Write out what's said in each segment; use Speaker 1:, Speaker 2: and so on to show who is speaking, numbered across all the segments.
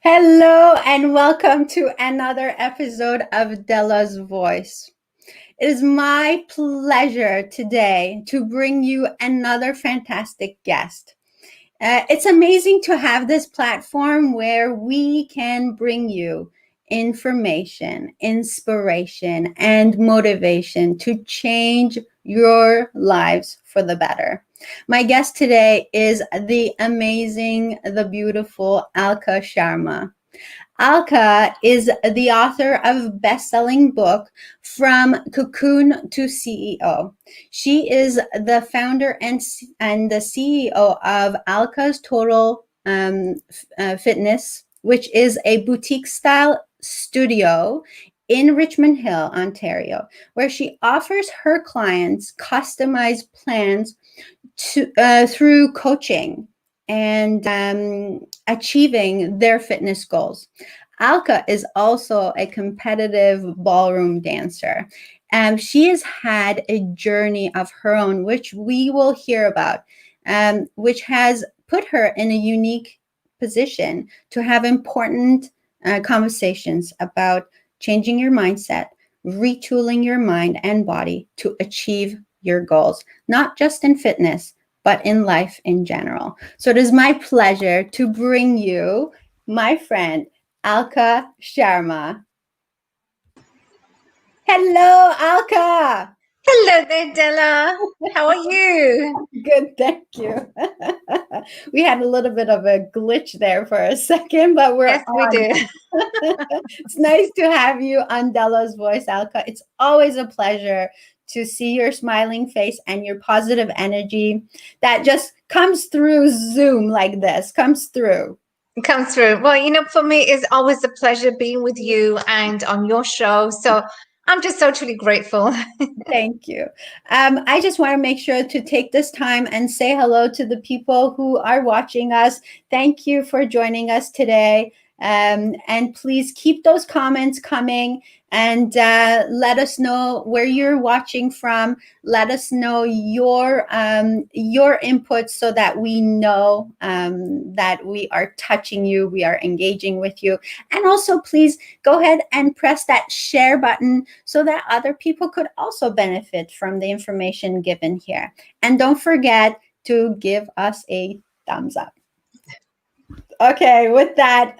Speaker 1: Hello and welcome to another episode of Dela's Voice. It is my pleasure today to bring you another fantastic guest. It's amazing to have this platform where we can bring you information, inspiration, and motivation to change your lives for the better. My guest today is the amazing, the beautiful Alka Sharma. Alka is the author of best-selling book From Cocoon to CEO. She is the founder and the CEO of Alka's Total Fitness, which is a boutique-style studio in Richmond Hill, Ontario, where she offers her clients customized plans through coaching and achieving their fitness goals. Alka is also a competitive ballroom dancer. She has had a journey of her own, which we will hear about, which has put her in a unique position to have important conversations about changing your mindset, retooling your mind and body to achieve your goals, not just in fitness, but in life in general. So it is my pleasure to bring you my friend, Alka Sharma. Hello, Alka.
Speaker 2: Hello there, Dela. How are you?
Speaker 1: Good, thank you. We had a little bit of a glitch there for a second, but we're
Speaker 2: Yes, we
Speaker 1: on.
Speaker 2: do.
Speaker 1: It's nice to have you on Dela's Voice, Alka. It's always a pleasure to see your smiling face and your positive energy that just comes through Zoom like this, comes through.
Speaker 2: Come through. Well, for me, it's always a pleasure being with you and on your show. So I'm just so truly grateful.
Speaker 1: Thank you. I just want to make sure to take this time and say hello to the people who are watching us. Thank you for joining us today. And please keep those comments coming and let us know where you're watching from. Let us know your input so that we know that we are touching you, we are engaging with you. And also, please go ahead and press that share button so that other people could also benefit from the information given here. And don't forget to give us a thumbs up. Okay, with that,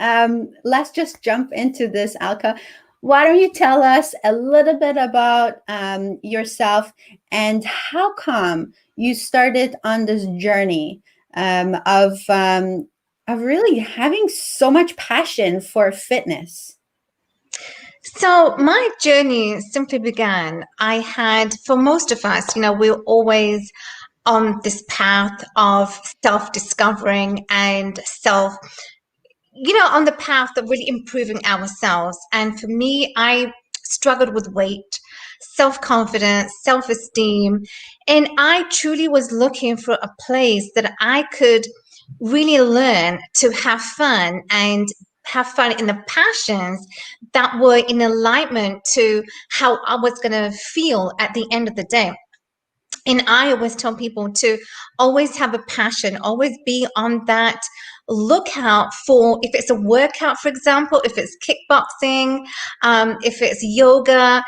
Speaker 1: let's just jump into this, Alka. Why don't you tell us a little bit about yourself and how come you started on this journey of really having so much passion for fitness?
Speaker 2: So my journey simply began. For most of us, we're always on this path of self-discovering and on the path of really improving ourselves. And for me, I struggled with weight, self-confidence, self-esteem, and I truly was looking for a place that I could really learn to have fun and have fun in the passions that were in alignment to how I was going to feel at the end of the day. And I always tell people to always have a passion, always be on that lookout for, if it's a workout, for example, if it's kickboxing, if it's yoga,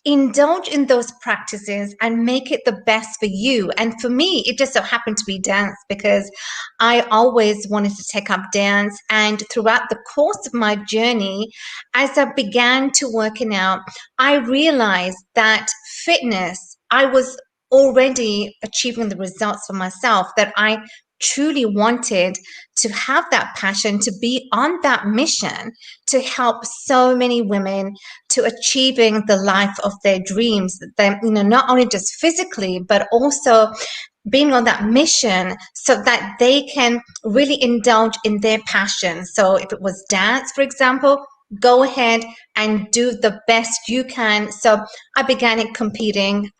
Speaker 2: indulge in those practices and make it the best for you. And for me, it just so happened to be dance because I always wanted to take up dance. And throughout the course of my journey, as I began to working out, I realized that fitness, I was already achieving the results for myself that I truly wanted to have that passion, to be on that mission, to help so many women to achieving the life of their dreams, them, not only just physically, but also being on that mission so that they can really indulge in their passion. So if it was dance, for example, go ahead and do the best you can. So I began competing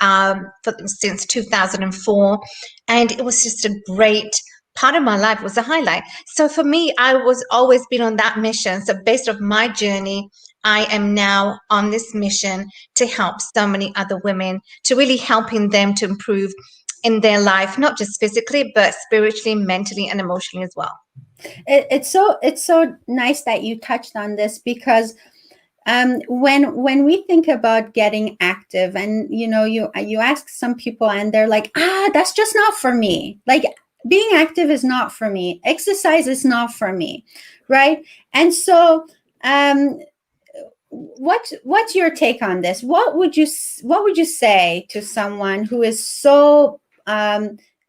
Speaker 2: since 2004, and it was just a great part of my life. It was a highlight. So for me, I was always been on that mission. So based off my journey, I am now on this mission to help so many other women, to really helping them to improve in their life, not just physically, but spiritually, mentally, and emotionally as well.
Speaker 1: It's so nice that you touched on this, because when we think about getting active, and you ask some people and they're like, that's just not for me. Like, being active is not for me. Exercise is not for me, right? And so, what's your take on this? What would you say to someone who is so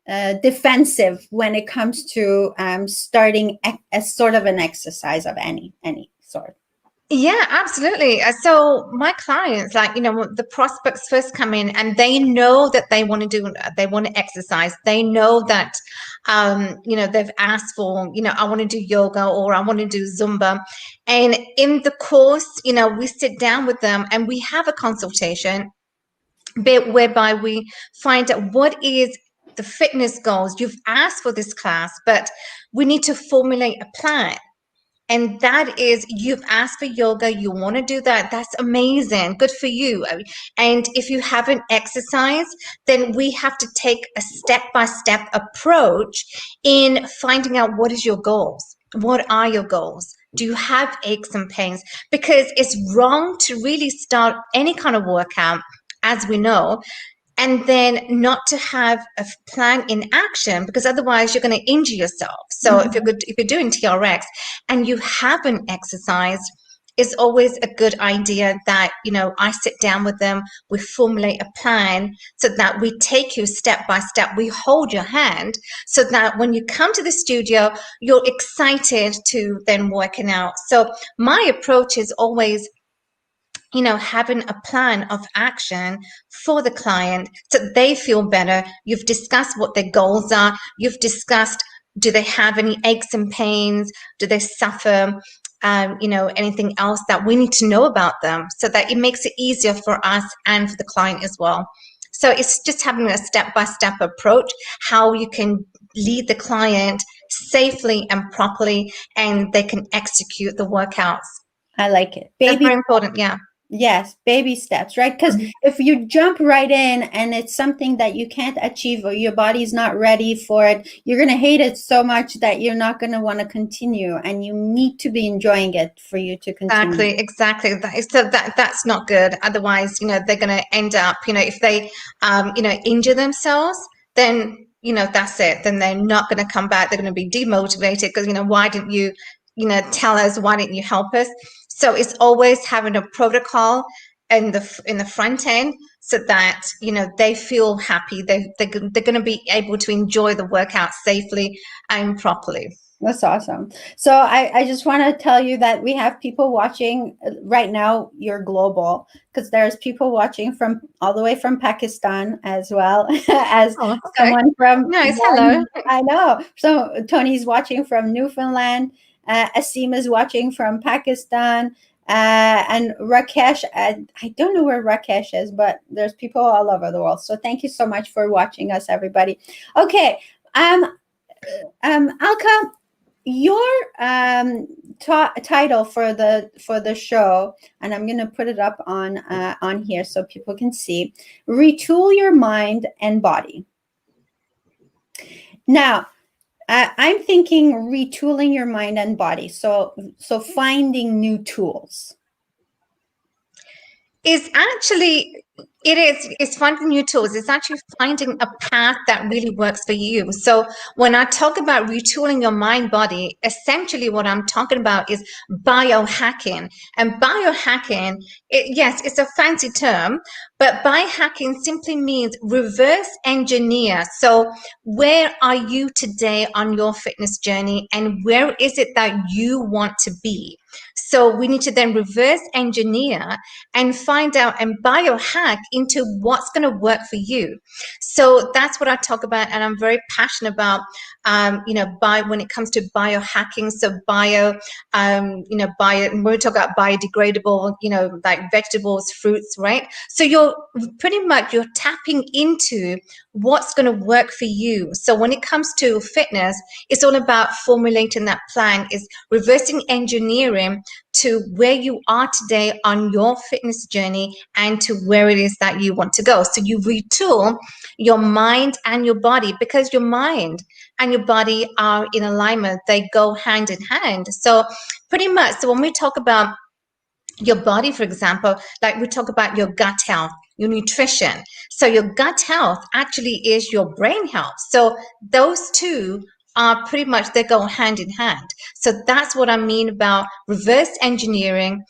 Speaker 1: defensive when it comes to starting a sort of an exercise of any sort?
Speaker 2: Yeah, absolutely. So my clients, like, the prospects first come in and they know that they want to exercise. They know that, they've asked for, I want to do yoga or I want to do Zumba. And in the course, we sit down with them and we have a consultation whereby we find out what is the fitness goals. You've asked for this class, but we need to formulate a plan. And that is, you've asked for yoga, you want to do that. That's amazing. Good for you. And if you haven't exercised, then we have to take a step-by-step approach in finding out what is your goals. What are your goals? Do you have aches and pains? Because it's wrong to really start any kind of workout, as we know, and then not to have a plan in action, because otherwise you're going to injure yourself. So if you're doing TRX and you haven't exercised, it's always a good idea that, I sit down with them, we formulate a plan so that we take you step by step. We hold your hand so that when you come to the studio, you're excited to then working out. So my approach is always, having a plan of action for the client so they feel better. You've discussed what their goals are. You've discussed, do they have any aches and pains? Do they suffer, anything else that we need to know about them, so that it makes it easier for us and for the client as well. So it's just having a step-by-step approach, how you can lead the client safely and properly, and they can execute the workouts.
Speaker 1: I like it.
Speaker 2: That's very important. Yeah.
Speaker 1: Yes, baby steps, right? Because if you jump right in and it's something that you can't achieve or your body's not ready for it, you're going to hate it so much that you're not going to want to continue, and you need to be enjoying it for you to continue.
Speaker 2: Exactly. So that's not good. Otherwise, they're going to end up, if they, injure themselves, then, that's it. Then they're not going to come back. They're going to be demotivated because, why didn't you, tell us? Why didn't you help us? So it's always having a protocol in the front end, so that they feel happy. They're going to be able to enjoy the workout safely and properly.
Speaker 1: That's awesome. So I just want to tell you that we have people watching right now. You're global, because there's people watching from all the way from Pakistan, as well as someone from.
Speaker 2: Nice. Hello.
Speaker 1: I know. So Tony's watching from Newfoundland. Asim is watching from Pakistan. And Rakesh, I don't know where Rakesh is, but there's people all over the world. So thank you so much for watching us, everybody. Okay. Alka, your title for the show, and I'm going to put it up on here so people can see: Retool Your Mind and Body. Now, I'm thinking retooling your mind and body. So finding new tools.
Speaker 2: It's finding new tools. It's actually finding a path that really works for you. So when I talk about retooling your mind body, essentially what I'm talking about is biohacking. And biohacking, yes, it's a fancy term, but biohacking simply means reverse engineer. So where are you today on your fitness journey, and where is it that you want to be? So we need to then reverse engineer and find out and biohack into what's going to work for you. So that's what I talk about, and I'm very passionate about, when it comes to biohacking. So when we talk about biodegradable, like vegetables, fruits, right? So you're tapping into what's going to work for you. So when it comes to fitness, it's all about formulating that plan, is reversing engineering to where you are today on your fitness journey and to where it is that you want to go. So you retool your mind and your body, because your mind and your body are in alignment. They go hand in hand. So pretty much, so when we talk about your body, for example, like we talk about your gut health, your nutrition. So your gut health actually is your brain health. So those two are pretty much, they go hand in hand. So that's what I mean about reverse engineering,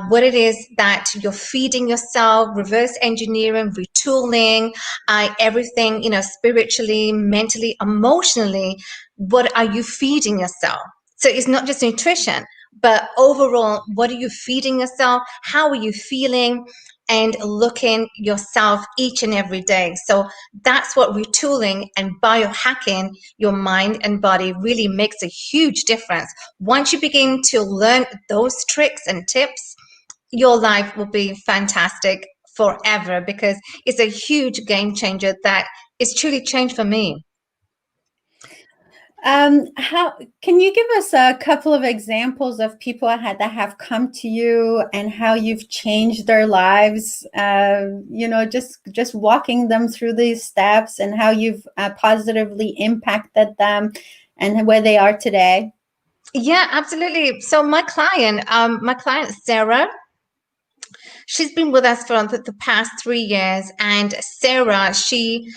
Speaker 2: what it is that you're feeding yourself, reverse engineering, retooling, everything, spiritually, mentally, emotionally, what are you feeding yourself? So it's not just nutrition, but overall, what are you feeding yourself? How are you feeling? And looking yourself each and every day. So that's what retooling and biohacking your mind and body really makes a huge difference. Once you begin to learn those tricks and tips, your life will be fantastic forever, because it's a huge game changer that is truly changed for me.
Speaker 1: How can you give us a couple of examples of people that have come to you and how you've changed their lives? Just walking them through these steps and how you've positively impacted them and where they are today.
Speaker 2: Yeah, absolutely. So my client Sarah, she's been with us for the past 3 years, and Sarah, she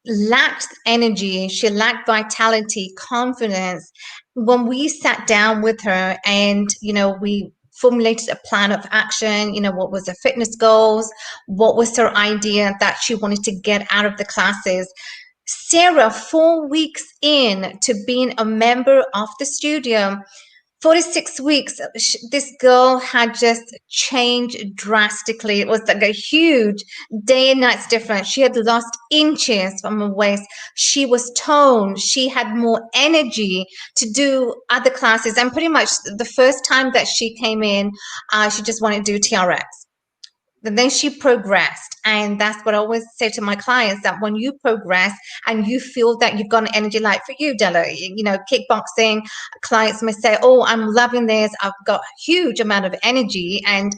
Speaker 2: lacked energy, she lacked vitality, confidence. When we sat down with her and, we formulated a plan of action, what was her fitness goals, what was her idea that she wanted to get out of the classes. Sarah, 4 weeks in to being a member of the studio, 46 weeks, this girl had just changed drastically. It was like a huge day and night difference. She had lost inches from her waist. She was toned. She had more energy to do other classes. And pretty much the first time that she came in, she just wanted to do TRX. And then she progressed. And that's what I always say to my clients, that when you progress and you feel that you've got an energy, like for you, Dela, kickboxing, clients may say, oh, I'm loving this. I've got a huge amount of energy. And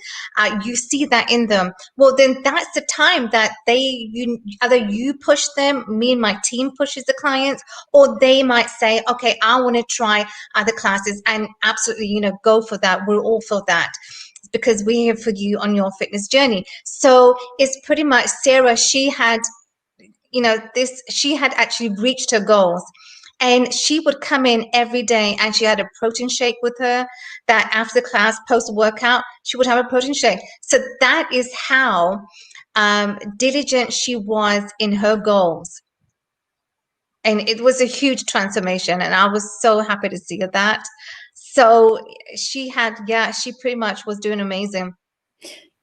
Speaker 2: you see that in them. Well, then that's the time that either you push them, me and my team pushes the clients, or they might say, okay, I want to try other classes, and absolutely, go for that. We're all for that, because we're here for you on your fitness journey. So it's pretty much Sarah, she had actually reached her goals, and she would come in every day and she had a protein shake with her, that after the class, post workout, she would have a protein shake. So that is how diligent she was in her goals. And it was a huge transformation, and I was so happy to see that. So she pretty much was doing amazing.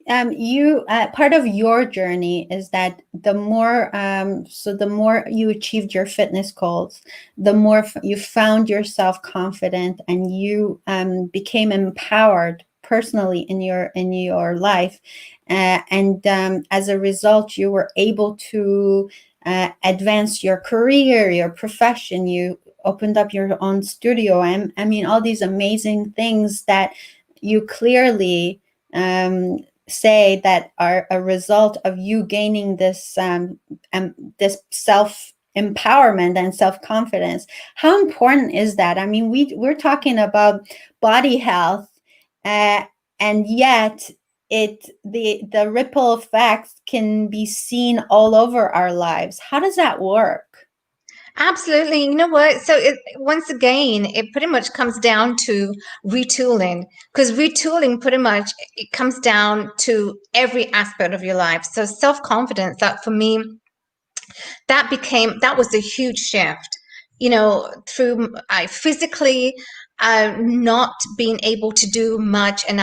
Speaker 1: You part of your journey is that the more you achieved your fitness goals, the more you found yourself confident, and you became empowered personally in your life, and as a result, you were able to advance your career, your profession. You opened up your own studio, and I mean all these amazing things that you clearly say that are a result of you gaining this self empowerment and self confidence. How important is that? I mean, we're talking about body health, and yet the ripple effects can be seen all over our lives. How does that work?
Speaker 2: Absolutely. You know what? So once again, it pretty much comes down to retooling, because retooling pretty much, it comes down to every aspect of your life. So self-confidence, that for me, that was a huge shift, through I physically not being able to do much. And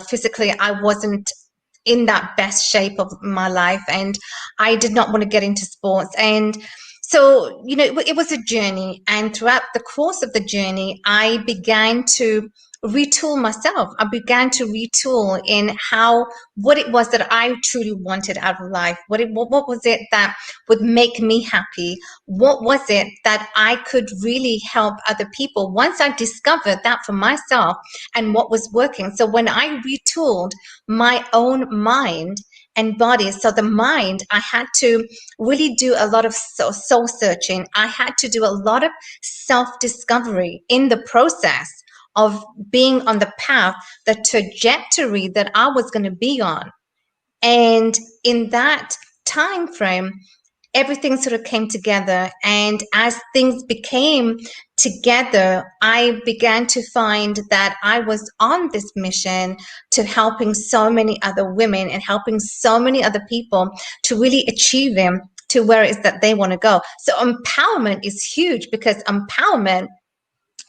Speaker 2: physically, I wasn't in that best shape of my life, and I did not want to get into sports. And so, it was a journey. And throughout the course of the journey, I began to retool myself. I began to retool in what it was that I truly wanted out of life. What was it that would make me happy? What was it that I could really help other people once I discovered that for myself and what was working? So when I retooled my own mind and body, so the mind, I had to really do a lot of soul searching. I had to do a lot of self-discovery in the process of being on the path, the trajectory that I was going to be on. And in that time frame, everything sort of came together. And as things became together, I began to find that I was on this mission to helping so many other women and helping so many other people to really achieve them to where it is that they want to go. So empowerment is huge, because empowerment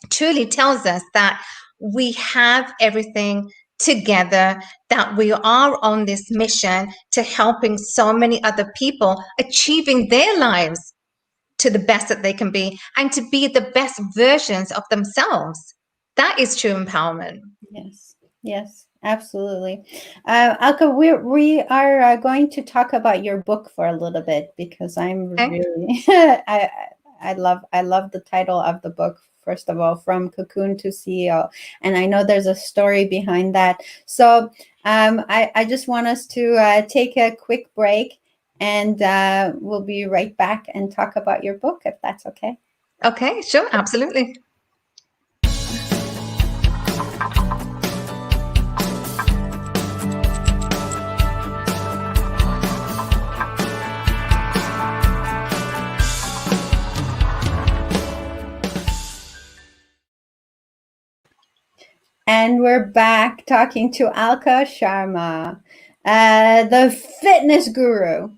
Speaker 2: truly tells us that we have everything together, that we are on this mission to helping so many other people achieving their lives to the best that they can be and to be the best versions of themselves. That is true empowerment.
Speaker 1: Yes, yes, absolutely. Alka, we are going to talk about your book for a little bit, because I'm
Speaker 2: Okay.
Speaker 1: really I love the title of the book. First of all, From Cocoon to CEO, and I know there's a story behind that. So I just want us to take a quick break, and we'll be right back and talk about your book, if that's okay.
Speaker 2: Okay, sure, absolutely.
Speaker 1: And we're back talking to Alka Sharma, the fitness guru.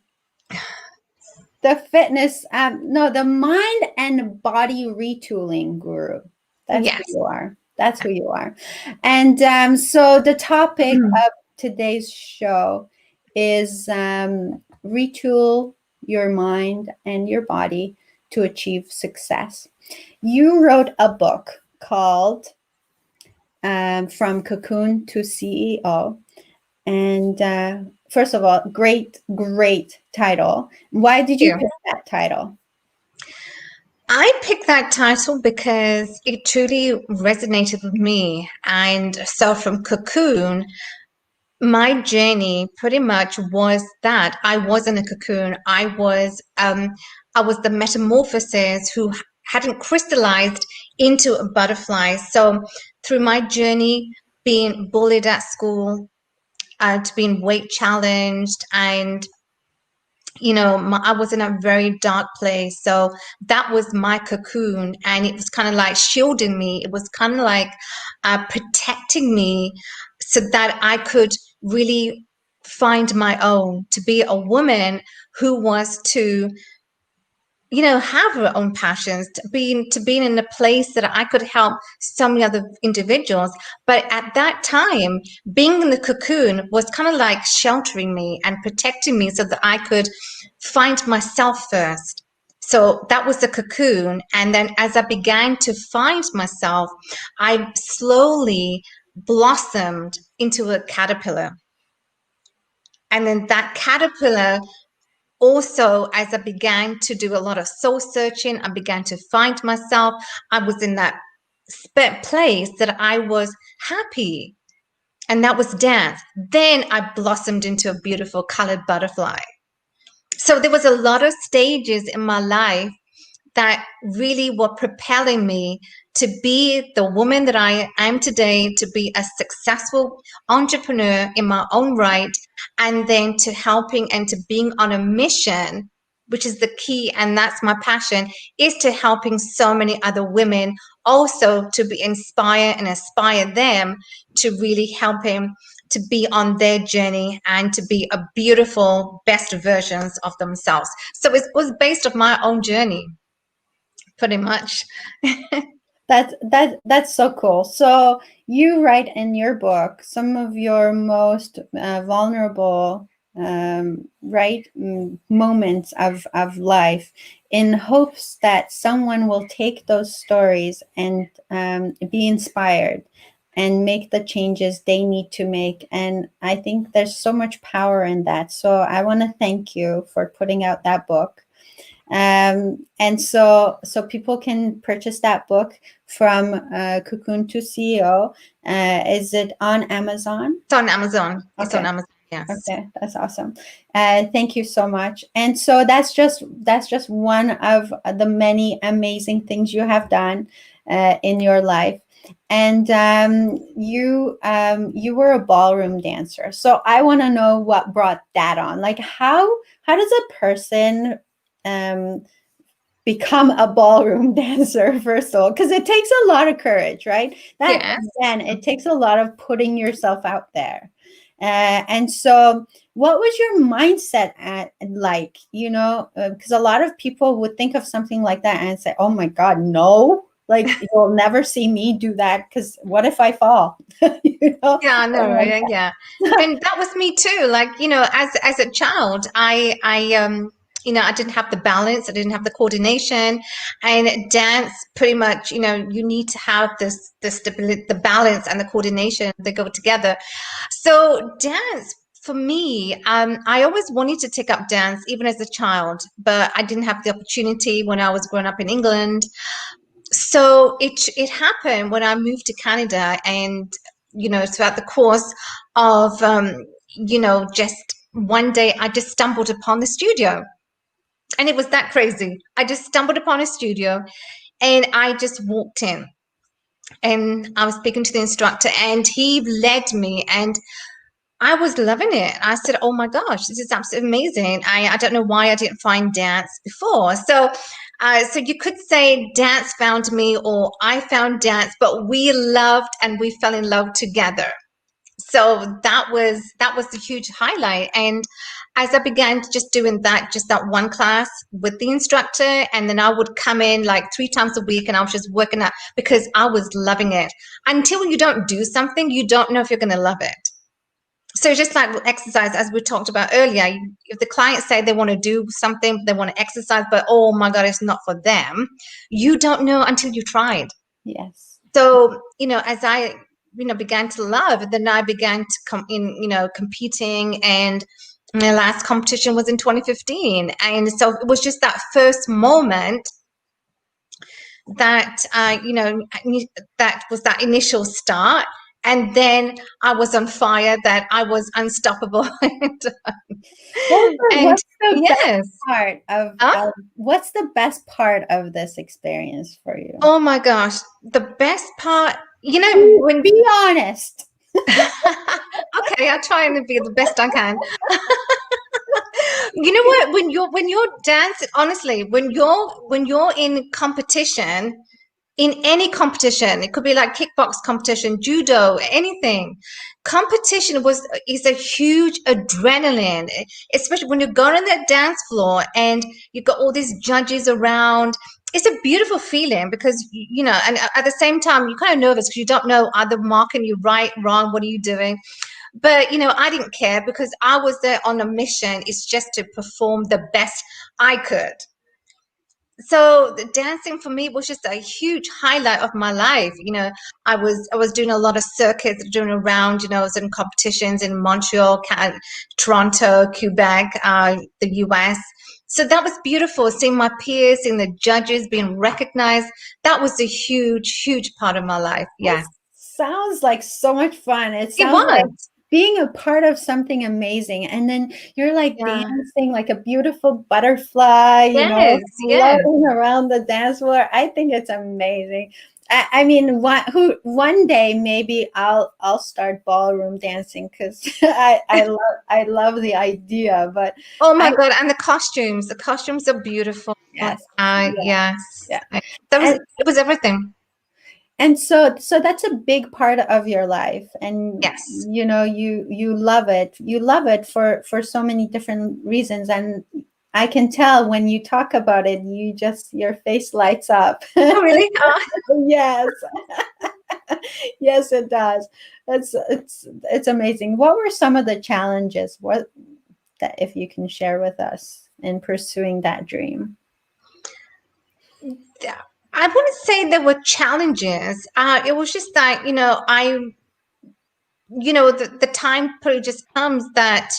Speaker 1: The mind and body retooling guru. That's
Speaker 2: Yes.
Speaker 1: who you are. That's who you are. And so the topic of today's show is retool your mind and your body to achieve success. You wrote a book called From Cocoon to CEO. And first of all, great title. Why did you pick that title?
Speaker 2: I picked that title because it truly resonated with me. And so from Cocoon, my journey pretty much was that I wasn't a cocoon. I was the metamorphosis who hadn't crystallized into a butterfly. So through my journey, being bullied at school, to being weight challenged, and I was in a very dark place. So that was my cocoon, and it was kind of like shielding me. It was kind of like protecting me so that I could really find my own, to be a woman who was to have her own passions, to being in a place that I could help so many other individuals. But at that time, being in the cocoon was kind of like sheltering me and protecting me so that I could find myself first. So that was the cocoon. And then as I began to find myself, I slowly blossomed into a caterpillar. And then that caterpillar, also, as I began to do a lot of soul searching, I began to find myself. I was in that place that I was happy, and that was dance. Then I blossomed into a beautiful colored butterfly. So there was a lot of stages in my life that really were propelling me to be the woman that I am today, to be a successful entrepreneur in my own right, and then to helping and to being on a mission, which is the key, and that's my passion, is to helping so many other women also to be inspired and aspire them to really helping to be on their journey and to be a beautiful best versions of themselves. So it was based on my own journey, pretty much.
Speaker 1: That's so cool. So you write in your book some of your most vulnerable moments of life, in hopes that someone will take those stories and be inspired and make the changes they need to make. And I think there's so much power in that. So I want to thank you for putting out that book. And so people can purchase that book from Cocoon to CEO. Is it on Amazon?
Speaker 2: It's on Amazon. It's on
Speaker 1: Okay.
Speaker 2: Amazon. Yes.
Speaker 1: Okay, that's awesome. Thank you so much. And so that's just one of the many amazing things you have done in your life. And you were a ballroom dancer. So I want to know what brought that on. Like how does a person become a ballroom dancer, first of all? Because it takes a lot of courage, right? That
Speaker 2: Yes.
Speaker 1: again, it takes a lot of putting yourself out there. And so what was your mindset like, because a lot of people would think of something like that and say, oh my God, no, like you'll never see me do that, because what if I fall?
Speaker 2: Yeah, I know,
Speaker 1: Like
Speaker 2: yeah. And that was me too. Like, as a child, I I didn't have the balance, I didn't have the coordination, and dance pretty much, you need to have the stability, the balance and the coordination, they go together. So dance for me, I always wanted to take up dance even as a child, but I didn't have the opportunity when I was growing up in England. So it happened when I moved to Canada, and throughout the course of just one day I just stumbled upon the studio, and it was that crazy. I just stumbled upon a studio, and I just walked in, and I was speaking to the instructor, and he led me, and I was loving it. I said, oh my gosh, this is absolutely amazing. I don't know why I didn't find dance before. So you could say dance found me, or I found dance, but we loved and we fell in love together. So that was the huge highlight. And as I began just doing that, just that one class with the instructor, and then I would come in like 3 times a week, and I was just working out because I was loving it. Until you don't do something, you don't know if you're going to love it. So just like exercise, as we talked about earlier, if the clients say they want to do something, they want to exercise, but oh my God, it's not for them, you don't know until you tried.
Speaker 1: yes.
Speaker 2: So, as I, began to love, then I began to come in, competing, and my last competition was in 2015. And so it was just that first moment that, that was that initial start. And then I was on fire, that I was unstoppable. And
Speaker 1: What's the best
Speaker 2: yes.
Speaker 1: part of what's the best part of this experience for you?
Speaker 2: Oh my gosh, the best part, when
Speaker 1: Be honest.
Speaker 2: okay, I'll try and be the best I can. You know what? When you're dancing, honestly, when you're in competition, in any competition, it could be like kickbox competition, judo, anything. Competition is a huge adrenaline, especially when you're going on that dance floor and you've got all these judges around. It's a beautiful feeling because and at the same time you're kind of nervous because you don't know, are they marking you right, wrong, what are you doing? But I didn't care because I was there on a mission. It's just to perform the best I could. So the dancing for me was just a huge highlight of my life. I was doing a lot of circuits, doing around, I was in competitions in Montreal, Toronto, Quebec, the US. So that was beautiful, seeing my peers, seeing the judges being recognized. That was a huge, huge part of my life. Yeah.
Speaker 1: That sounds like so much fun. It
Speaker 2: It
Speaker 1: sounds like
Speaker 2: was.
Speaker 1: being a part of something amazing. And then you're like
Speaker 2: Yeah.
Speaker 1: dancing like a beautiful butterfly,
Speaker 2: Yes, yes.
Speaker 1: floating around the dance floor. I think it's amazing. I mean, one day maybe I'll start ballroom dancing, because I love the idea. But
Speaker 2: Oh my God, and the costumes are beautiful.
Speaker 1: yes,
Speaker 2: Yes.
Speaker 1: yeah.
Speaker 2: It was everything.
Speaker 1: And so that's a big part of your life, and
Speaker 2: Yes.
Speaker 1: you love it. You love it for so many different reasons, and I can tell when you talk about it, your face lights up.
Speaker 2: Oh, really?
Speaker 1: Yes. Yes, it does. It's amazing. What were some of the challenges, that if you can share with us, in pursuing that dream?
Speaker 2: Yeah. I wouldn't say there were challenges. It was just that, the time probably just comes that,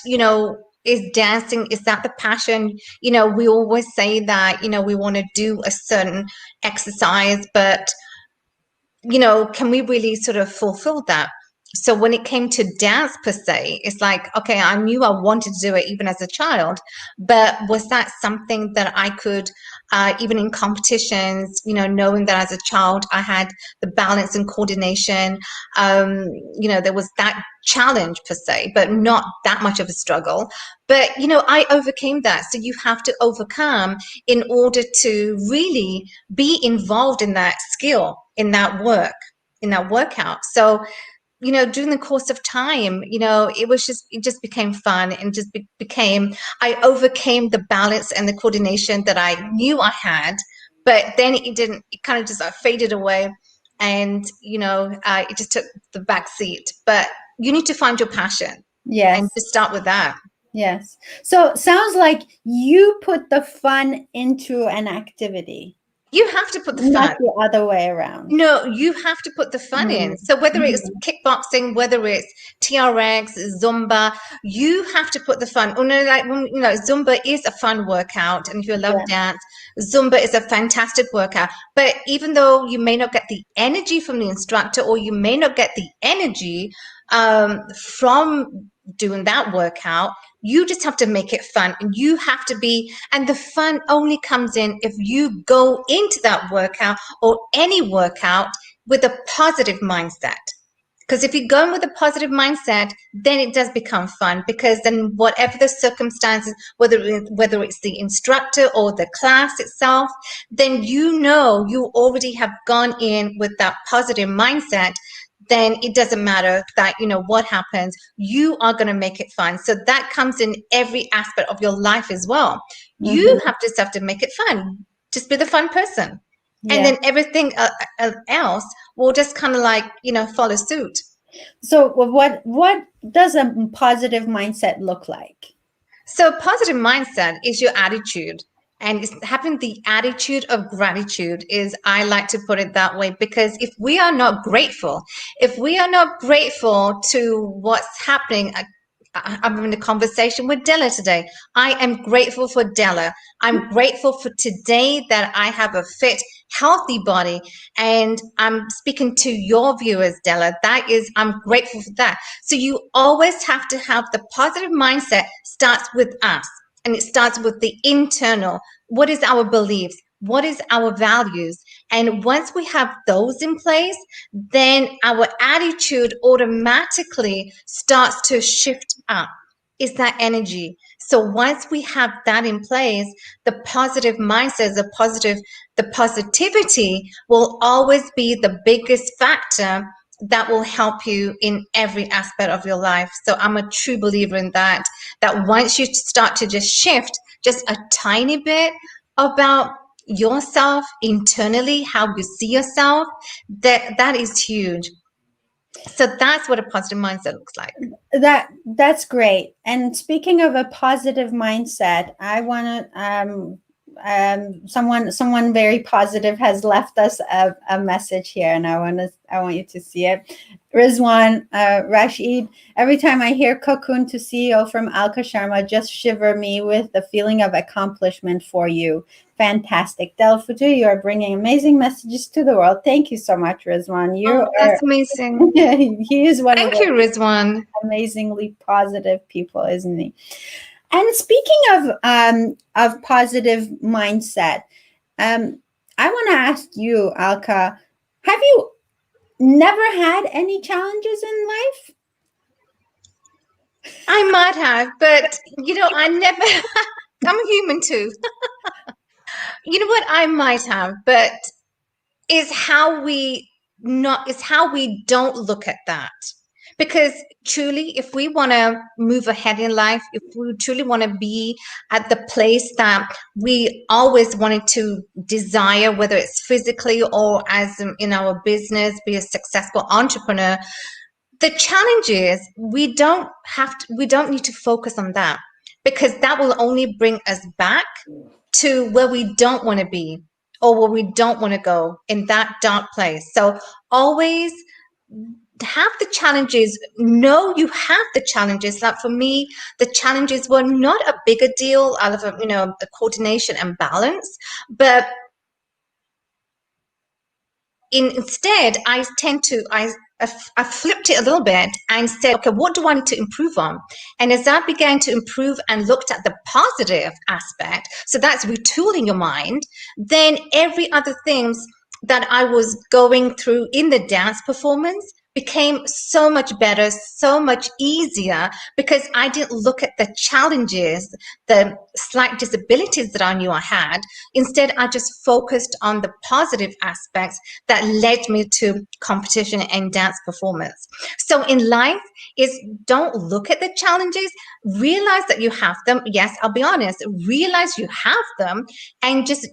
Speaker 2: is dancing, is that the passion? We always say that, we want to do a certain exercise, but can we really sort of fulfill that? So when it came to dance per se, it's like, okay, I knew I wanted to do it even as a child, but was that something that I could, even in competitions, knowing that as a child I had the balance and coordination, there was that challenge per se, but not that much of a struggle. But, I overcame that. So you have to overcome in order to really be involved in that skill, in that work, in that workout. So, during the course of time, it just became fun, and just became, I overcame the balance and the coordination that I knew I had, but then it kind of just faded away, and, it just took the back seat. But you need to find your passion.
Speaker 1: Yes.
Speaker 2: And just start with that.
Speaker 1: Yes. So sounds like you put the fun into an activity.
Speaker 2: You have to put the fun.
Speaker 1: Not the other way around.
Speaker 2: No, you have to put the fun in. So whether it's kickboxing, whether it's TRX, Zumba, you have to put the fun. Zumba is a fun workout, and if you love dance, Zumba is a fantastic workout. But even though you may not get the energy from the instructor, or you may not get the energy from doing that workout, you just have to make it fun, and you have to be, and the fun only comes in if you go into that workout or any workout with a positive mindset. Because if you're going with a positive mindset, then it does become fun, because then whatever the circumstances, whether it's the instructor or the class itself, then you already have gone in with that positive mindset. Then it doesn't matter that, what happens, you are going to make it fun. So that comes in every aspect of your life as well. You have to make it fun. Just be the fun person. Yeah. And then everything else will just kind of like, follow suit.
Speaker 1: So what does a positive mindset look like?
Speaker 2: So positive mindset is your attitude. And it's having the attitude of gratitude, is, I like to put it that way, because if we are not grateful to what's happening, I'm having a conversation with Dela today. I am grateful for Dela. I'm grateful for today that I have a fit, healthy body. And I'm speaking to your viewers, Dela. I'm grateful for that. So you always have to have the positive mindset. Starts with us. And it starts with the internal. What is our beliefs? What is our values? And once we have those in place, then our attitude automatically starts to shift up. Is that energy? So once we have that in place, the positive mindset, the positivity will always be the biggest factor that will help you in every aspect of your life. So I'm a true believer in that once you start to just shift just a tiny bit about yourself internally, how you see yourself, that is huge. So that's what a positive mindset looks like.
Speaker 1: That's great. And speaking of a positive mindset, I want to someone very positive has left us a message here, and I want you to see it. Rizwan Rashid, every time I hear cocoon to CEO from Alka Sharma, just shiver me with the feeling of accomplishment for you. Fantastic. Del Futu, you are bringing amazing messages to the world. Thank you so much, Rizwan.
Speaker 2: That's amazing.
Speaker 1: He is one
Speaker 2: Thank you, Rizwan.
Speaker 1: Amazingly positive people, isn't he? And speaking of positive mindset, I want to ask you, Alka, have you never had any challenges in life?
Speaker 2: I might have, but I never. I'm a human too. You know what? I might have, but it's how we don't look at that. Because truly, if we want to move ahead in life, if we truly want to be at the place that we always wanted to desire, whether it's physically or as in our business, be a successful entrepreneur, the challenge is we don't need to focus on that, because that will only bring us back to where we don't want to be, or where we don't want to go in that dark place. So always have the challenges, know you have the challenges. Like for me, the challenges were not a bigger deal out of, the coordination and balance, but instead, I flipped it a little bit and said, okay, what do I need to improve on? And as I began to improve and looked at the positive aspect, so that's retooling your mind, then every other things that I was going through in the dance performance became so much better, so much easier, because I didn't look at the challenges, the slight disabilities that I knew I had. Instead, I just focused on the positive aspects that led me to competition and dance performance. So in life is, don't look at the challenges, realize that you have them. Yes, I'll be honest, realize you have them and just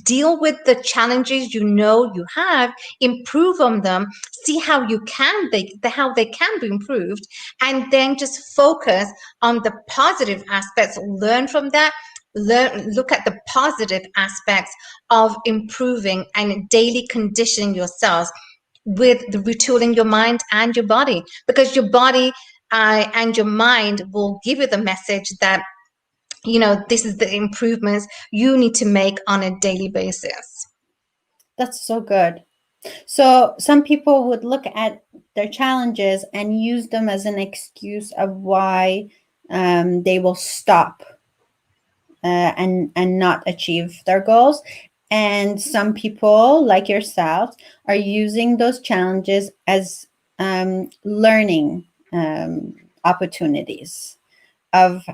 Speaker 2: deal with the challenges you have, improve on them, see how how they can be improved, and then just focus on the positive aspects, learn from that, look at the positive aspects of improving and daily conditioning yourselves with the retooling your mind and your body, because your body and your mind will give you the message that this is the improvements you need to make on a daily basis.
Speaker 1: That's so good. So some people would look at their challenges and use them as an excuse of why they will stop and not achieve their goals. And some people, like yourself, are using those challenges as learning opportunities of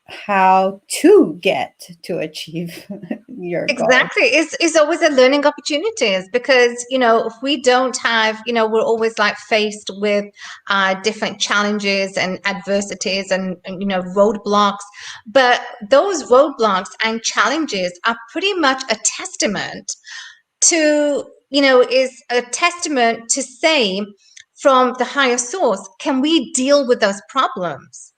Speaker 1: how to get to achieve your goal.
Speaker 2: Exactly. It's always a learning opportunities, because, if we don't have, we're always like faced with different challenges and adversities and, roadblocks. But those roadblocks and challenges are pretty much a testament to, is a testament to say from the higher source, can we deal with those problems?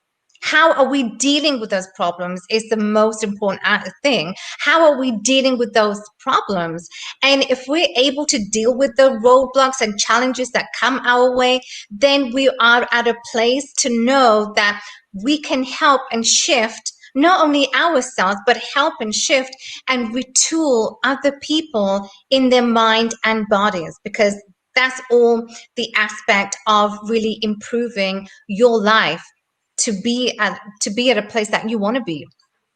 Speaker 2: How are we dealing with those problems is the most important thing. How are we dealing with those problems? And if we're able to deal with the roadblocks and challenges that come our way, then we are at a place to know that we can help and shift not only ourselves, but help and shift and retool other people in their mind and bodies, because that's all the aspect of really improving your life, to be at a place that you want to be.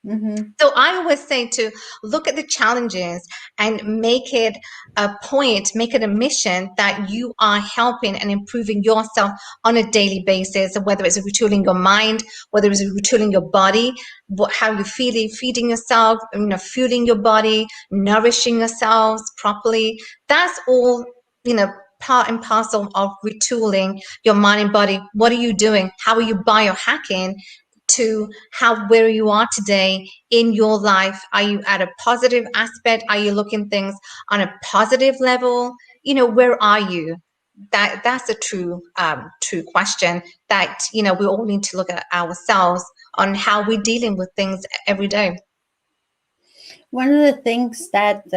Speaker 1: Mm-hmm.
Speaker 2: So I always say to look at the challenges and make it a point, make it a mission that you are helping and improving yourself on a daily basis, whether it's retooling your mind, whether it's retooling your body, how you're feeding yourself, fueling your body, nourishing yourselves properly. That's all, part and parcel of retooling your mind and body. What are you doing? How are you biohacking to where you are today in your life? Are you at a positive aspect? Are you looking things on a positive level? Where are you? That's a true question that we all need to look at ourselves on how we're dealing with things every day.
Speaker 1: One of the things that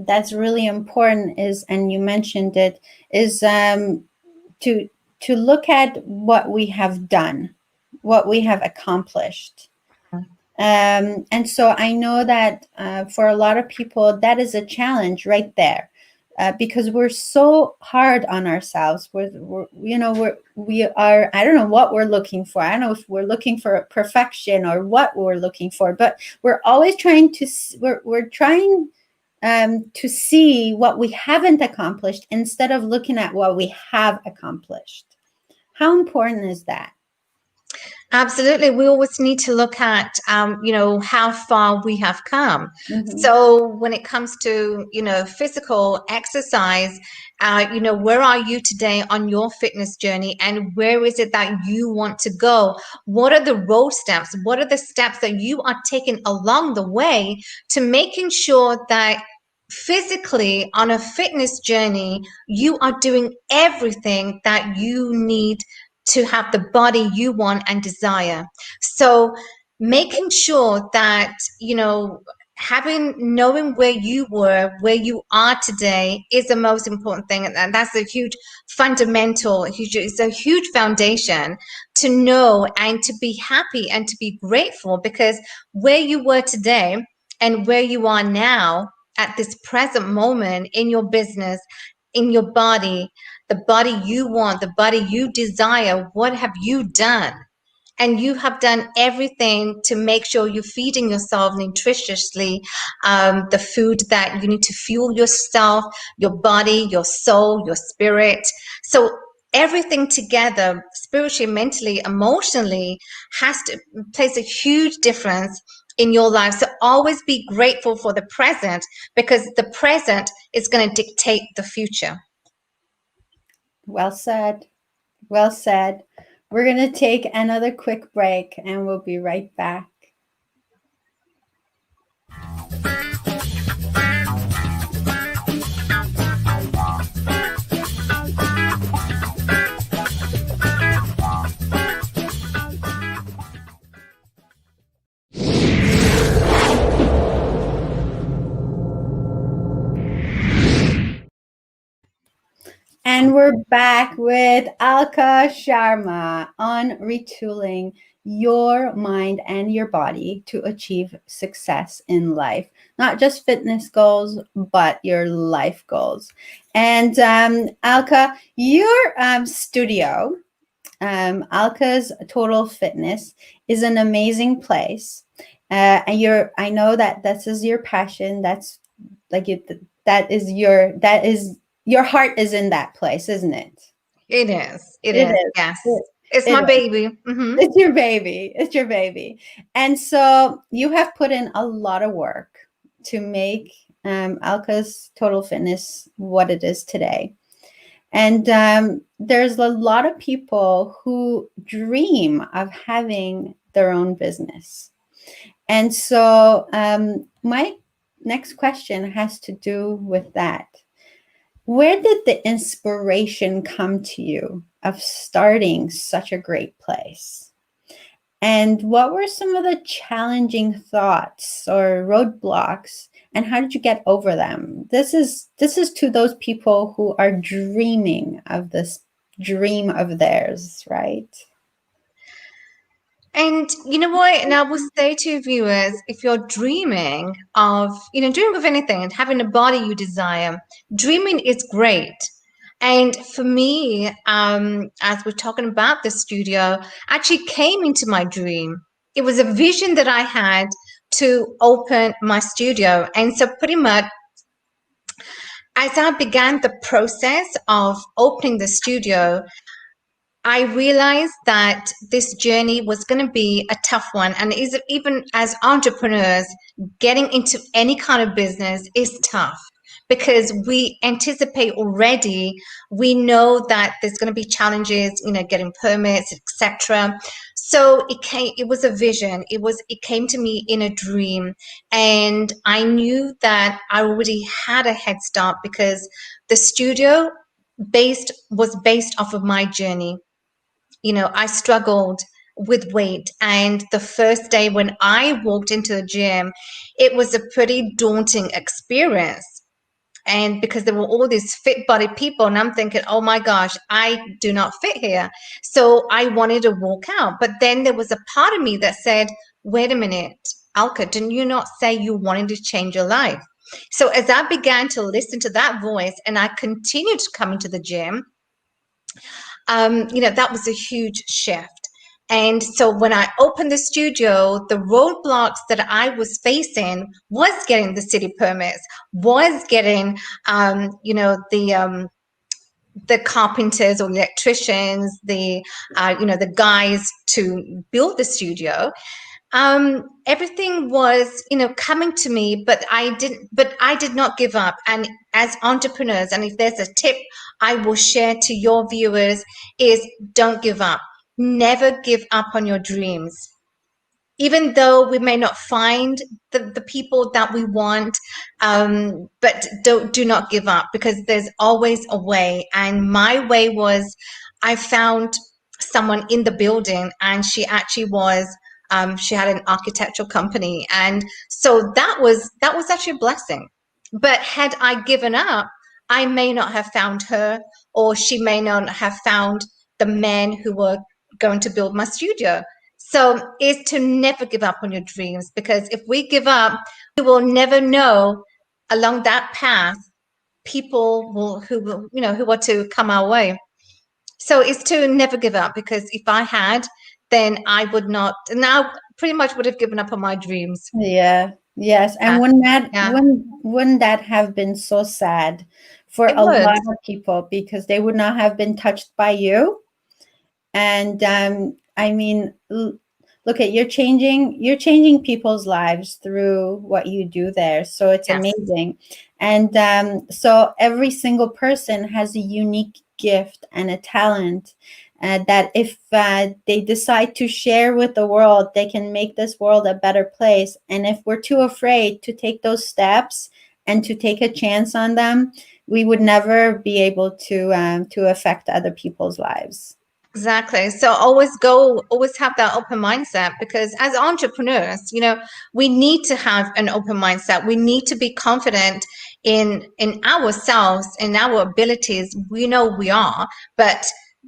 Speaker 1: that's really important is, and you mentioned it, is to look at what we have done, what we have accomplished. And so I know that for a lot of people, that is a challenge right there, because we're so hard on ourselves. We are, I don't know what we're looking for. I don't know if we're looking for perfection or what we're looking for, but we're always trying to, we're trying to see what we haven't accomplished instead of looking at what we have accomplished. How important is that?
Speaker 2: Absolutely. We always need to look at, how far we have come.
Speaker 1: Mm-hmm.
Speaker 2: So when it comes to, physical exercise, where are you today on your fitness journey, and where is it that you want to go? What are the road steps? What are the steps that you are taking along the way to making sure that physically on a fitness journey, you are doing everything that you need to have the body you want and desire? So making sure that, knowing where you were, where you are today is the most important thing. And that's a huge fundamental, it's a huge foundation to know and to be happy and to be grateful, because where you were today and where you are now at this present moment in your business, in your body, the body you want, the body you desire, what have you done? And you have done everything to make sure you're feeding yourself nutritiously, the food that you need to fuel yourself, your body, your soul, your spirit. So everything together, spiritually, mentally, emotionally, plays a huge difference in your life. So always be grateful for the present, because the present is going to dictate the future.
Speaker 1: Well said. Well said. We're going to take another quick break and we'll be right back. And we're back with Alka Sharma on retooling your mind and your body to achieve success in life. Not just fitness goals, but your life goals. And Alka, your studio, Alka's Total Fitness, is an amazing place. And I know that this is your passion. That's like your heart is in that place, isn't it?
Speaker 2: It is. It is. Yes. It's
Speaker 1: It
Speaker 2: my
Speaker 1: is.
Speaker 2: baby. Mm-hmm.
Speaker 1: It's your baby. It's your baby. And so you have put in a lot of work to make Alka's Total Fitness what it is today. And there's a lot of people who dream of having their own business. And so my next question has to do with that. Where did the inspiration come to you of starting such a great place? And what were some of the challenging thoughts or roadblocks, and how did you get over them? This is to those people who are dreaming of this dream of theirs, right?
Speaker 2: And you know what? And I will say to viewers, if you're dreaming of anything and having a body you desire, dreaming is great. And for me, as we're talking about the studio, actually came into my dream. It was a vision that I had to open my studio. And so pretty much as I began the process of opening the studio, I realized that this journey was going to be a tough one. And even as entrepreneurs, getting into any kind of business is tough, because we anticipate already, we know that there's going to be challenges, getting permits, etc. So it was a vision. It came to me in a dream, and I knew that I already had a head start, because the studio was based off of my journey. I struggled with weight, and the first day when I walked into the gym, it was a pretty daunting experience. And because there were all these fit body people, and I'm thinking, oh my gosh, I do not fit here. So I wanted to walk out. But then there was a part of me that said, wait a minute, Alka, didn't you not say you wanted to change your life? So as I began to listen to that voice and I continued to come into the gym, that was a huge shift. And so when I opened the studio, the roadblocks that I was facing was getting the city permits, was getting, the carpenters or electricians, the guys to build the studio. Everything was, coming to me, but I did not give up. And as entrepreneurs, and if there's a tip I will share to your viewers, is don't give up. Never give up on your dreams. Even though we may not find the people that we want, but do not give up, because there's always a way. And my way was, I found someone in the building, and she actually was She had an architectural company, and so that was actually a blessing. But had I given up, I may not have found her, or she may not have found the men who were going to build my studio. So is to never give up on your dreams, because if we give up, we will never know along that path people who are to come our way. So it's to never give up, because if I had, then I would not, now pretty much would have given up on my dreams.
Speaker 1: Yeah. Yes. And
Speaker 2: Yeah,
Speaker 1: wouldn't that have been so sad for
Speaker 2: it
Speaker 1: a
Speaker 2: would.
Speaker 1: lot of people, because they would not have been touched by you? And I mean, look at, you're changing people's lives through what you do there. So it's
Speaker 2: Yes,
Speaker 1: amazing. And so every single person has a unique gift and a talent, that if they decide to share with the world, they can make this world a better place. And if we're too afraid to take those steps and to take a chance on them, we would never be able to affect other people's lives.
Speaker 2: exactly. So always have that open mindset, because as entrepreneurs, we need to have an open mindset. We need to be confident in ourselves, in our abilities. We know we are, but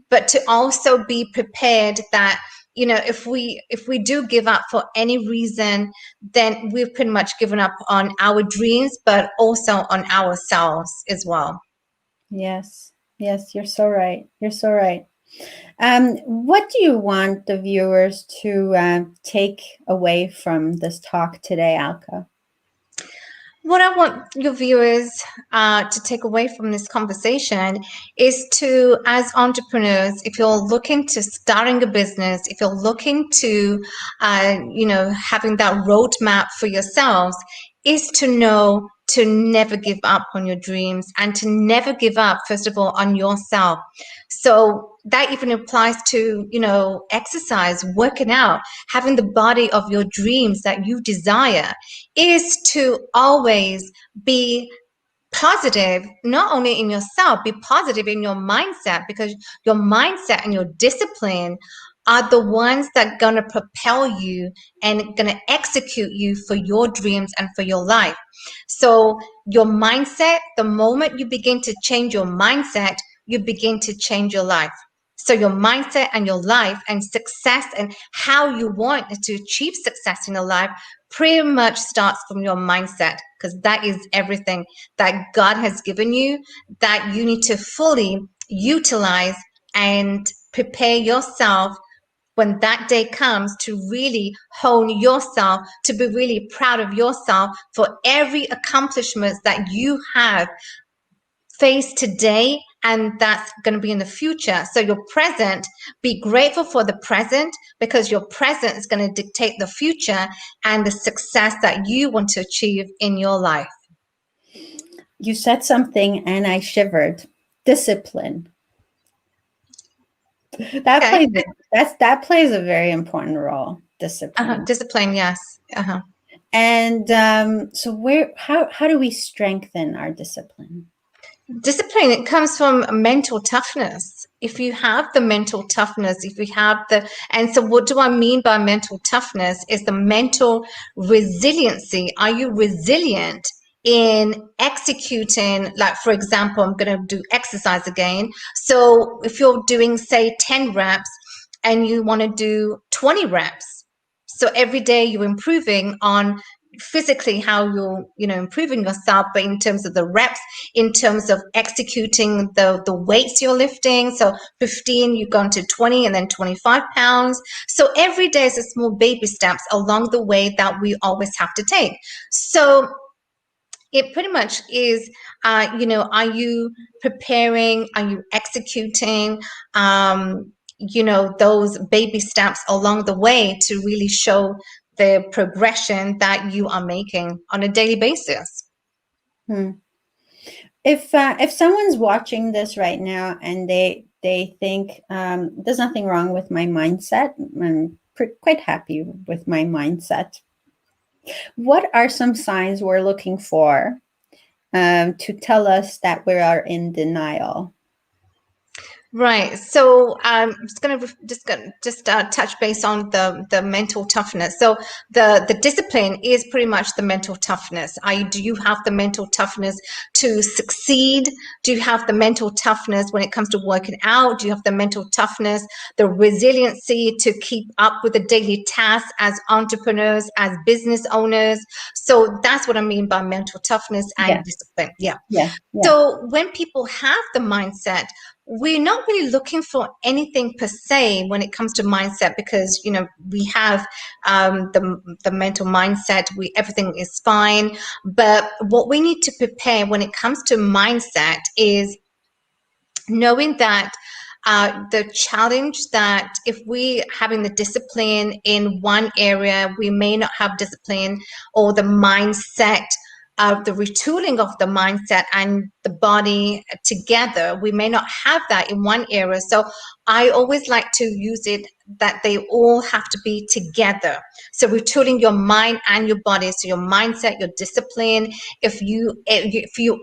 Speaker 2: to also be prepared that if we do give up for any reason, then we've pretty much given up on our dreams, but also on ourselves as well.
Speaker 1: Yes, yes, you're so right. You're so right. What do you want the viewers to take away from this talk today, Alka?
Speaker 2: What I want your viewers to take away from this conversation is to, as entrepreneurs, if you're looking to starting a business, if you're looking to, having that roadmap for yourselves, is to know to never give up on your dreams, and to never give up, first of all, on yourself. So that even applies to, exercise, working out, having the body of your dreams that you desire, is to always be positive, not only in yourself, be positive in your mindset, because your mindset and your discipline are the ones that are going to propel you and going to execute you for your dreams and for your life. So your mindset, the moment you begin to change your mindset, you begin to change your life. So your mindset and your life and success and how you want to achieve success in your life pretty much starts from your mindset, because that is everything that God has given you, that you need to fully utilize and prepare yourself when that day comes, to really hone yourself, to be really proud of yourself for every accomplishment that you have faced today and that's going to be in the future. So your present, be grateful for the present, because your present is going to dictate the future and the success that you want to achieve in your life.
Speaker 1: You said something and I shivered. Discipline. That
Speaker 2: Okay.
Speaker 1: plays that plays a very important role. Discipline.
Speaker 2: Discipline, yes.
Speaker 1: And so how do we strengthen our discipline?
Speaker 2: Discipline, it comes from mental toughness. If you have the mental toughness, if you have and so what do I mean by mental toughness? Is the mental resiliency. Are you resilient in executing, like, for example, I'm going to do exercise again. So if you're doing, say, 10 reps and you want to do 20 reps, so every day you're improving on physically how you're improving yourself, but in terms of the reps, in terms of executing the weights you're lifting, so 15 you've gone to 20 and then 25 pounds. So every day is a small baby steps along the way that we always have to take. So it pretty much is, are you preparing, are you executing those baby steps along the way to really show the progression that you are making on a daily basis.
Speaker 1: If someone's watching this right now and they think there's nothing wrong with my mindset, I'm quite happy with my mindset, what are some signs we're looking for to tell us that we are in denial?
Speaker 2: Right. So I'm just gonna touch base on the mental toughness. So the discipline is pretty much the mental toughness. Do you have the mental toughness to succeed? Do you have the mental toughness when it comes to working out? Do you have the mental toughness, the resiliency to keep up with the daily tasks as entrepreneurs, as business owners? So that's what I mean by mental toughness and
Speaker 1: Yes,
Speaker 2: discipline. Yeah.
Speaker 1: yes, yes.
Speaker 2: So when people have the mindset, we're not really looking for anything per se when it comes to mindset, because we have the mental mindset. Everything is fine, but what we need to prepare when it comes to mindset is knowing that the challenge that if we having the discipline in one area, we may not have discipline or the mindset of the retooling of the mindset and the body together. We may not have that in one area. So I always like to use it that they all have to be together. So retooling your mind and your body. So your mindset, your discipline, if you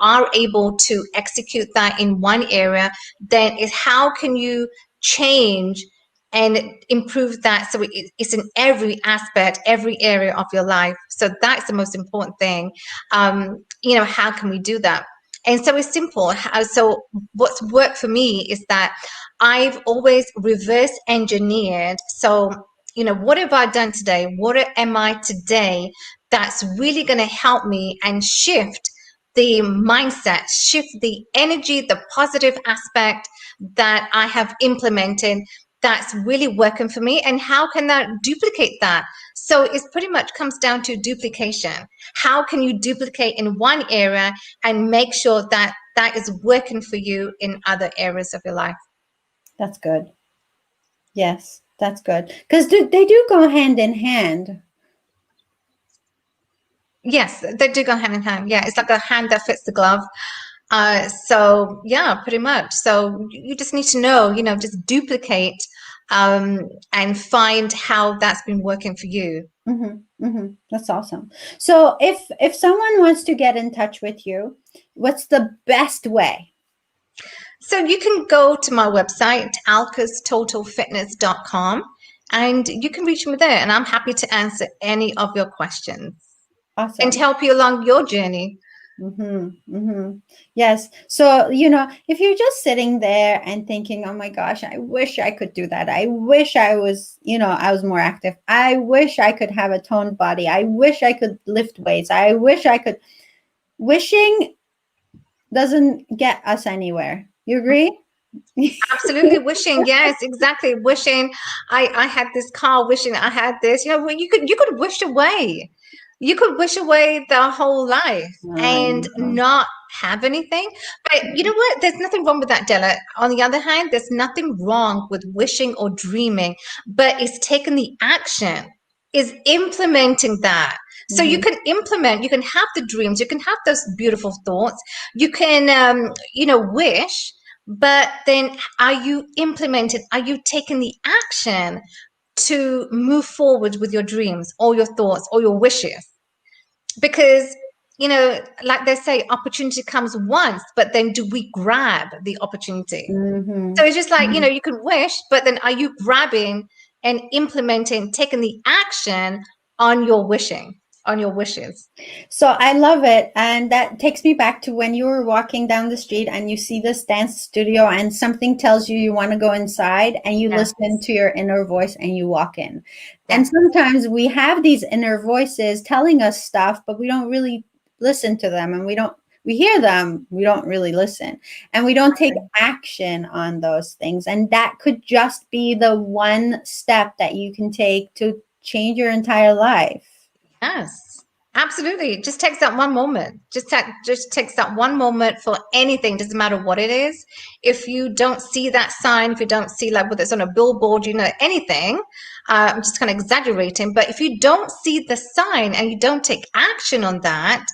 Speaker 2: are able to execute that in one area, then is how can you change and improve that so it's in every aspect, every area of your life. So that's the most important thing. How can we do that? And so it's simple. So what's worked for me is that I've always reverse engineered. So what have I done today? What am I today that's really going to help me and shift the mindset, shift the energy, the positive aspect that I have implemented that's really working for me, and how can that duplicate that? So it pretty much comes down to duplication. How can you duplicate in one area and make sure that that is working for you in other areas of your life?
Speaker 1: That's good. Yes, that's good. Because they do go hand in hand.
Speaker 2: Yes, they do go hand in hand. Yeah, it's like a hand that fits the glove. So yeah, pretty much. So you just need to know, just duplicate and find how that's been working for you.
Speaker 1: That's awesome. So if someone wants to get in touch with you, what's the best way?
Speaker 2: So you can go to my website, alkastotalfitness.com, and you can reach me there, and I'm happy to answer any of your questions and
Speaker 1: Awesome.
Speaker 2: help you along your journey.
Speaker 1: Yes. So, if you're just sitting there and thinking, oh my gosh, I wish I could do that. I wish I was, I was more active. I wish I could have a toned body. I wish I could lift weights. I wish I could. Wishing doesn't get us anywhere. You agree?
Speaker 2: Absolutely wishing, yes, exactly. Wishing I had this car, wishing I had this. You could wish away. You could wish away the whole life
Speaker 1: I
Speaker 2: and
Speaker 1: know.
Speaker 2: not have anything. But you know what? There's nothing wrong with that, Dela. On the other hand, there's nothing wrong with wishing or dreaming, but it's taking the action, is implementing that. So you
Speaker 1: Mhm.
Speaker 2: can implement, you can have the dreams, you can have those beautiful thoughts, you can, wish, but then are you implementing, are you taking the action to move forward with your dreams or your thoughts or your wishes? Because like they say, opportunity comes once, but then do we grab the opportunity? So
Speaker 1: Mhm.
Speaker 2: it's just like,
Speaker 1: Mhm.
Speaker 2: you can wish, but then are you grabbing and implementing, taking the action on your wishing, on your wishes?
Speaker 1: So I love it. And that takes me back to when you were walking down the street and you see this dance studio and something tells you you want to go inside and you
Speaker 2: Yes,
Speaker 1: listen to your inner voice and you walk in. And
Speaker 2: yes,
Speaker 1: sometimes we have these inner voices telling us stuff, but we don't really listen to them, and we hear them, we don't really listen, and we don't take
Speaker 2: exactly.
Speaker 1: action on those things. And that could just be the one step that you can take to change your entire life.
Speaker 2: Yes, absolutely. It just takes that one moment. Just takes that one moment for anything. Doesn't matter what it is. If you don't see that sign, if you don't see, like whether it's on a billboard, anything. I'm just kind of exaggerating, but if you don't see the sign and you don't take action on that,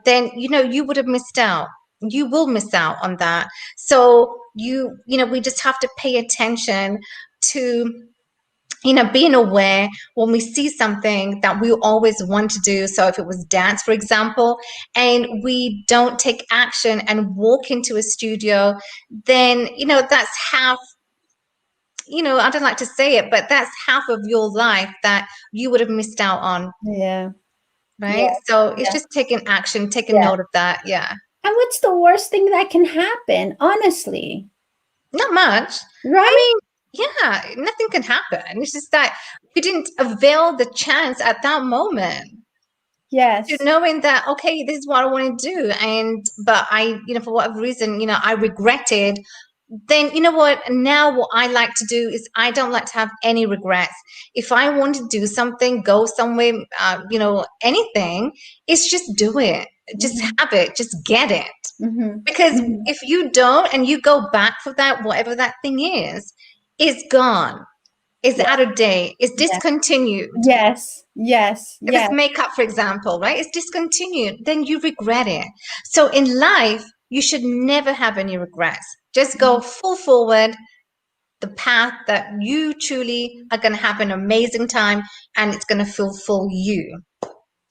Speaker 2: then you would have missed out. You will miss out on that. So we just have to pay attention to being aware when we see something that we always want to do. So if it was dance, for example, and we don't take action and walk into a studio, then, that's half, I don't like to say it, but that's half of your life that you would have missed out on.
Speaker 1: Yeah.
Speaker 2: Right.
Speaker 1: Yeah.
Speaker 2: So it's
Speaker 1: Yeah.
Speaker 2: just taking action, taking
Speaker 1: Yeah.
Speaker 2: note of that. Yeah.
Speaker 1: And what's the worst thing that can happen, honestly?
Speaker 2: Not much. I
Speaker 1: Right?
Speaker 2: mean, yeah, nothing can happen. It's just that you didn't avail the chance at that moment. To
Speaker 1: Yes.
Speaker 2: knowing that, okay, this is what I want to do, but I, for whatever reason, I regretted. Then, you know what, now what I like to do is I don't like to have any regrets. If I want to do something, go somewhere, anything, it's just do it, just
Speaker 1: Mm-hmm.
Speaker 2: have it, just get it.
Speaker 1: Mm-hmm.
Speaker 2: Because
Speaker 1: Mm-hmm.
Speaker 2: if you don't and you go back for that, whatever that thing is, it's gone, it's
Speaker 1: Yeah.
Speaker 2: out of date, it's
Speaker 1: Yeah.
Speaker 2: discontinued.
Speaker 1: Yes. Yes.
Speaker 2: If it's
Speaker 1: Yes.
Speaker 2: makeup, for example, right? It's discontinued, then you regret it. So in life, you should never have any regrets. Just go full forward, the path that you truly are going to have an amazing time and it's going to fulfill you.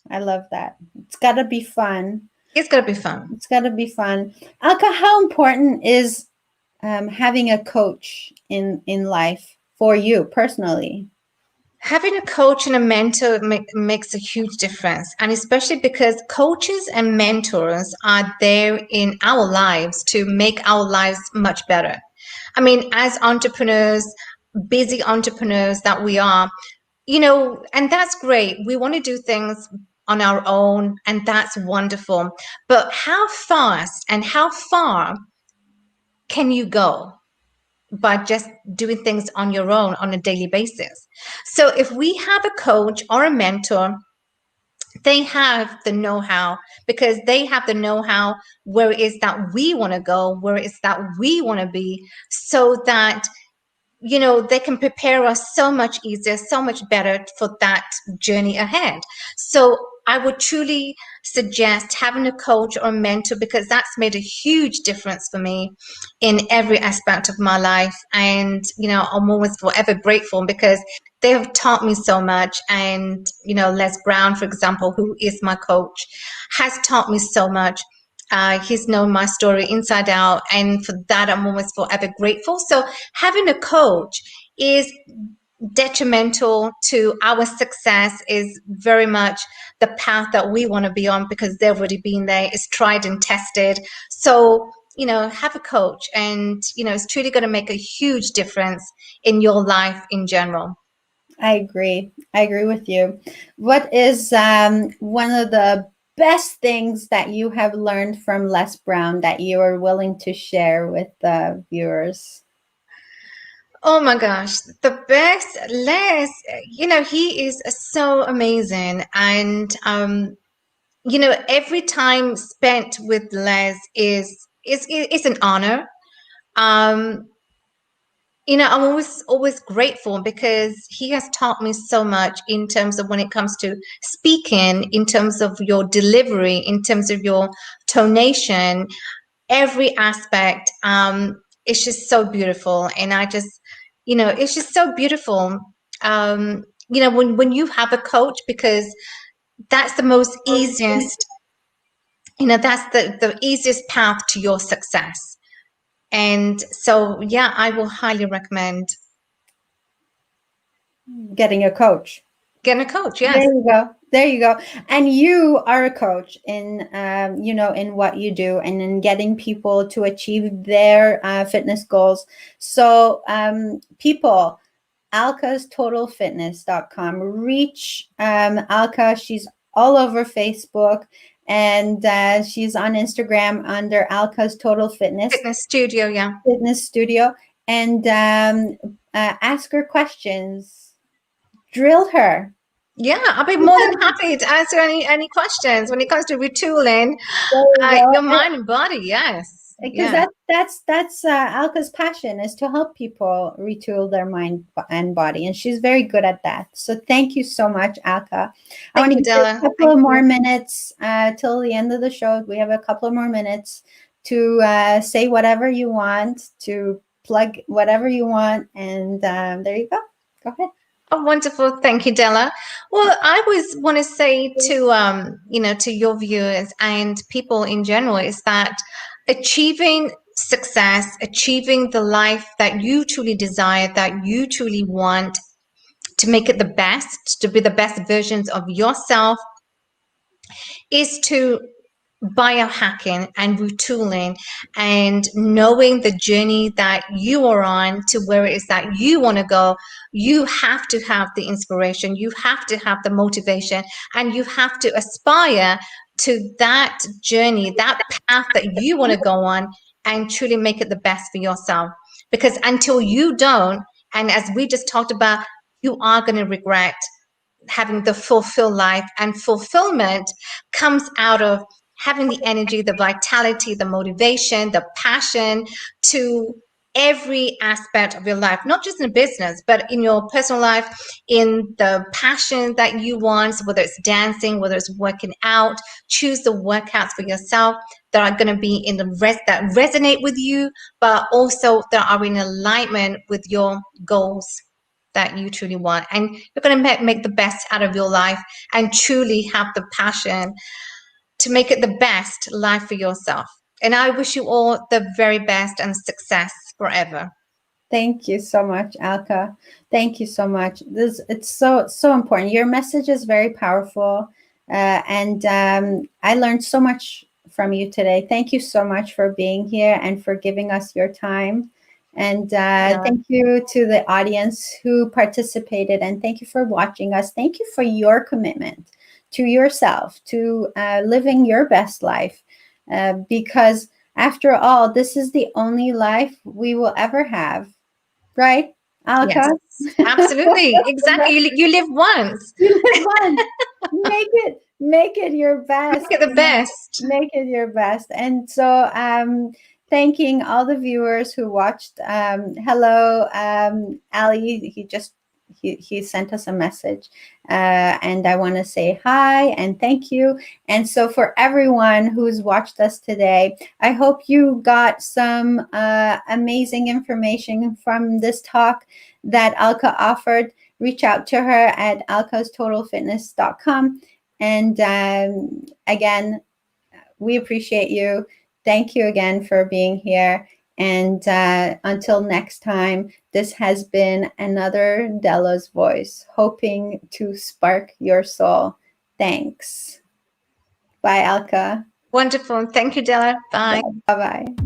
Speaker 1: I love that. It's got to be fun.
Speaker 2: It's going to be fun.
Speaker 1: It's got to be fun. Alka, how important is having a coach in life for you personally?
Speaker 2: Having a coach and a mentor makes a huge difference. And especially because coaches and mentors are there in our lives to make our lives much better. I mean, as entrepreneurs, busy entrepreneurs that we are, and that's great. We want to do things on our own, and that's wonderful. But how fast and how far can you go by just doing things on your own on a daily basis? So if we have a coach or a mentor, they have the know-how, because they have the know-how where it is that we want to go, where it is that we want to be, so that they can prepare us so much easier, so much better for that journey ahead. So I would truly suggest having a coach or mentor, because that's made a huge difference for me in every aspect of my life. And, I'm always forever grateful, because they have taught me so much. And, Les Brown, for example, who is my coach, has taught me so much. He's known my story inside out, and for that I'm always forever grateful. So having a coach is detrimental to our success, is very much the path that we want to be on, because they've already been there, it's tried and tested. So have a coach, and it's truly going to make a huge difference in your life in general.
Speaker 1: I agree. I agree with you. What is one of the best things that you have learned from Les Brown that you are willing to share with the viewers?
Speaker 2: Oh my gosh, the best, Les, he is so amazing. And every time spent with Les is an honor. Um, I'm always grateful, because he has taught me so much in terms of when it comes to speaking, in terms of your delivery, in terms of your tonation, every aspect. It's just so beautiful, and I just, it's just so beautiful. When you have a coach, because that's the most easiest, that's the easiest path to your success. And so, yeah, I will highly recommend
Speaker 1: Getting a coach.
Speaker 2: getting a coach.
Speaker 1: There
Speaker 2: Yes.
Speaker 1: you go. There you go. And you are a coach in, in what you do and in getting people to achieve their fitness goals. So, people, alkastotalfitness.com. Reach Alka. She's all over Facebook, and she's on Instagram under Alka's Total Fitness
Speaker 2: Fitness studio. Yeah.
Speaker 1: Fitness Studio. And ask her questions. Drill her.
Speaker 2: Yeah, I'll be more than happy to answer any questions when it comes to retooling
Speaker 1: There you go.
Speaker 2: your mind and body. Yes.
Speaker 1: Because
Speaker 2: Yeah.
Speaker 1: that's Alka's passion, is to help people retool their mind and body, and she's very good at that. So thank you so much, Alka. I want
Speaker 2: Thank
Speaker 1: to
Speaker 2: you,
Speaker 1: give you a
Speaker 2: Dela.
Speaker 1: couple
Speaker 2: Thank
Speaker 1: of more
Speaker 2: you.
Speaker 1: minutes till the end of the show. We have a couple of more minutes to say whatever you want, to plug whatever you want, and there you go. Go ahead.
Speaker 2: Oh, wonderful. Thank you, Dela. Well, I always want to say to, to your viewers and people in general is that achieving success, achieving the life that you truly desire, that you truly want, to make it the best, to be the best versions of yourself, is to biohacking and retooling and knowing the journey that you are on to where it is that you want to go. You have to have the inspiration, you have to have the motivation, and you have to aspire to that journey, that path that you want to go on, and truly make it the best for yourself. Because until you don't, and as we just talked about, you are going to regret having the fulfilled life. And fulfillment comes out of having the energy, the vitality, the motivation, the passion to every aspect of your life, not just in business, but in your personal life, in the passion that you want, whether it's dancing, whether it's working out. Choose the workouts for yourself that are going to be in the that resonate with you, but also that are in alignment with your goals that you truly want. And you're going to make the best out of your life and truly have the passion to make it the best life for yourself. And I wish you all the very best and success forever.
Speaker 1: Thank you so much, Alka. Thank you so much. It's so important. Your message is very powerful, and I learned so much from you today. Thank you so much for being here and for giving us your time. And thank you to the audience who participated, and thank you for watching us. Thank you for your commitment to yourself, to living your best life, because after all, this is the only life we will ever have. Right, Alka?
Speaker 2: Yes, absolutely. Exactly. You live once.
Speaker 1: You live once. Make it your best.
Speaker 2: Make it the best.
Speaker 1: Make it your best. And so thanking all the viewers who watched. Hello, Ali. He sent us a message, and I want to say hi and thank you. And so for everyone who's watched us today, I hope you got some amazing information from this talk that Alka offered. Reach out to her at alkastotalfitness.com. And again, we appreciate you. Thank you again for being here. And until next time, this has been another Dela's Voice, hoping to spark your soul. Thanks. Bye, Alka.
Speaker 2: Wonderful. Thank you, Dela. Bye.
Speaker 1: Bye-bye.